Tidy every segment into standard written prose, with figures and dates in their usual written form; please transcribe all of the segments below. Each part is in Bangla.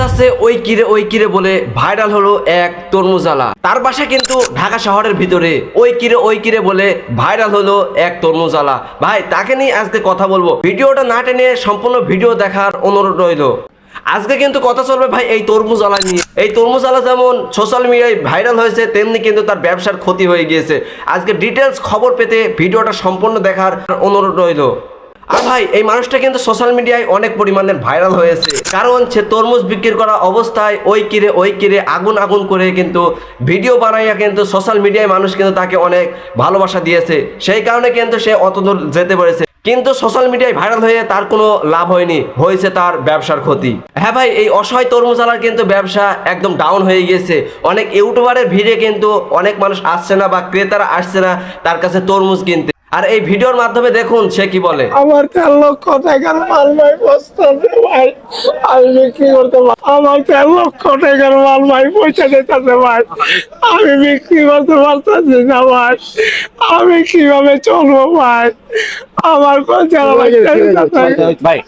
আছে ওই কিরে বলে ভাইরাল হলো এক তরমুজালা। তার বাসা কিন্তু ঢাকা শহরের ভিতরে। ওই কিরে বলে ভাইরাল হলো এক তরমুজালা। ভাই তাকে নিয়ে আজকে কথা বলবো, ভিডিওটা না টেনে সম্পূর্ণ ভিডিও দেখার অনুরোধ রইল। আজকে কিন্তু কথা চলবে ভাই এই তরমুজালা নিয়ে। এই তরমুজালা যেমন সোশ্যাল মিডিয়ায় ভাইরাল হয়েছে, তেমনি কিন্তু তার ব্যবসার ক্ষতি হয়ে গিয়েছে। আজকে ডিটেলস খবর পেতে ভিডিওটা সম্পূর্ণ দেখার অনুরোধ রইল। আর ভাই এই মানুষটা কিন্তু সোশ্যাল মিডিয়ায় অনেক পরিমাণে ভাইরাল হয়েছে, কারণ সে তরমুজ বিক্রি করা অবস্থায় ওই কিরে আগুন করে কিন্তু ভিডিও বানাইয়া কিন্তু সোশ্যাল মিডিয়ায় মানুষ কিন্তু তাকে অনেক ভালোবাসা দিয়েছে। সেই কারণে কিন্তু সে অতদূর যেতে পেরেছে, কিন্তু সোশ্যাল মিডিয়ায় ভাইরাল হয়ে তার কোনো লাভ হয়নি, হয়েছে তার ব্যবসার ক্ষতি। হ্যাঁ ভাই, এই অসহায় তরমুজালার কিন্তু ব্যবসা একদম ডাউন হয়ে গেছে। অনেক ইউটিউবারের ভিড়ে কিন্তু অনেক মানুষ আসছে না বা ক্রেতারা আসছে না তার কাছে তরমুজ কিনতে। আর এই ভিডিওর মাধ্যমে দেখুন সে কি বলে। আমার 13 লক্ষ টাকার মাল ভাই বসতেছে ভাই, আমি বিক্রি করতে আমার 13 লক্ষ টাকার মাল ভাই পয়সা দিতেছে ভাই, আমি বিক্রি করতে পারতেছি না ভাই, আমি কিভাবে চলবো ভাই, আমার ভাই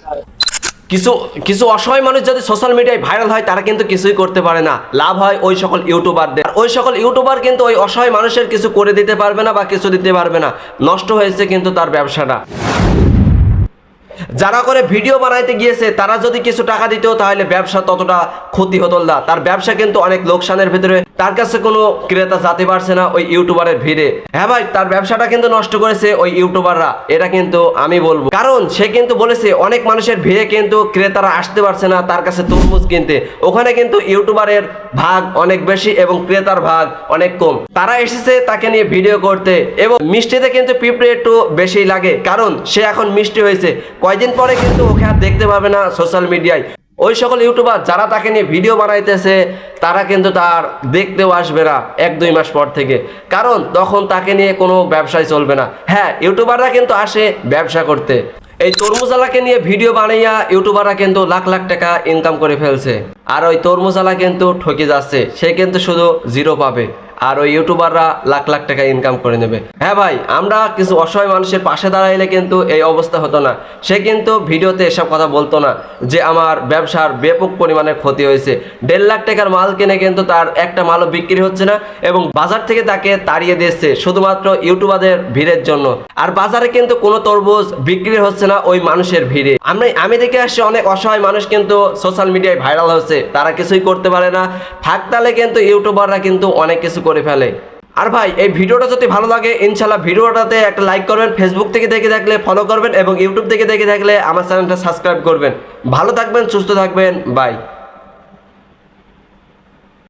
কিছু অসহায় মানুষ যদি সোশ্যাল মিডিয়ায় ভাইরাল হয় তারা কিন্তু কিছুই করতে পারে না, লাভ হয় ওই সকল ইউটিউবারদের। ওই সকল ইউটিউবার কিন্তু ওই অসহায় মানুষের কিছু করে দিতে পারবে না বা কিছু দিতে পারবে না, নষ্ট হয়েছে কিন্তু তার ব্যবসাটা। যারা করে ভিডিও বানাইতে গিয়েছে তারা যদি কিছু টাকা দিত তাহলে ব্যবসা ততটা ক্ষতি হতো না। তার ব্যবসা কিন্তু অনেক লোকসানের ভিতরে, তার কাছে কোনো ক্রেতা যেতে পারছে না ওই ইউটিউবারের ভিড়ে। হ্যাঁ ভাই, তার ব্যবসাটা কিন্তু নষ্ট করেছে ওই ইউটিউবাররা, এটা কিন্তু আমি বলবো। কারণ সে কিন্তু বলেছে অনেক মানুষের ভিড়ে কিন্তু ক্রেতারা আসতে পারছে না তার কাছে তরমুজ কিনতে। ওখানে কিন্তু ইউটিউবারের ভাগ অনেক বেশি এবং ক্রেতার ভাগ অনেক কম। তারা এসেছে তাকে নিয়ে ভিডিও করতে, এবং মিষ্টিতে কিন্তু পিঁপড়ে একটু বেশি লাগে, কারণ সে এখন মিষ্টি হয়েছে। কয়দিন পরে কিন্তু ওকে আর দেখতে পাবে না সোশ্যাল মিডিয়ায়। ওই সকল ইউটিউবার যারা তাকে নিয়ে ভিডিও বানাইতেছে তারা কিন্তু তার দেখতেও আসবে না 1-2 মাস পর থেকে, কারণ তখন তাকে নিয়ে কোনো ব্যবসায় চলবে না। হ্যাঁ, ইউটিউবাররা কিন্তু আসে ব্যবসা করতে। এই তরমুজালাকে নিয়ে ভিডিও বানাইয়া ইউটিউবাররা কিন্তু লাখ লাখ টাকা ইনকাম করে ফেলছে, আর ওই তরমুজালা কিন্তু ঠকে যাচ্ছে, সে কিন্তু শুধু জিরো পাবে, আর ওই ইউটিউবাররা লাখ লাখ টাকা ইনকাম করে নেবে। হ্যাঁ ভাই, আমরা কিছু অসহায় মানুষের পাশে দাঁড়াইলে কিন্তু এই অবস্থা হতো না। সে কিন্তু ভিডিওতে এসব কথা বলতো না যে আমার ব্যবসার ব্যাপক পরিমাণে ক্ষতি হয়েছে। 1.5 লাখ টাকার মাল কিনে কিন্তু তার একটা মালও বিক্রি হচ্ছে না, এবং বাজার থেকে তাকে তাড়িয়ে দিচ্ছে শুধুমাত্র ইউটিউবারদের ভিড়ের জন্য। আর বাজারে কিন্তু কোনো তরমুজ বিক্রি হচ্ছে না ওই মানুষের ভিড়ে। আমি দেখে আসছি অনেক অসহায় মানুষ কিন্তু সোশ্যাল মিডিয়ায় ভাইরাল হচ্ছে, তারা কিছুই করতে পারে না। থাকতালে কিন্তু ইউটিউবাররা কিন্তু অনেক কিছু করে ফেলে। আর ভাই এই ভিডিওটা যদি ভালো লাগে ইনশাল্লাহ ভিডিওটাতে একটা লাইক করবেন, ফেসবুক থেকে দেখে থাকলে ফলো করবেন, এবং ইউটিউব থেকে দেখে থাকলে আমার চ্যানেলটা সাবস্ক্রাইব করবেন। ভালো থাকবেন, সুস্থ থাকবেন, বাই।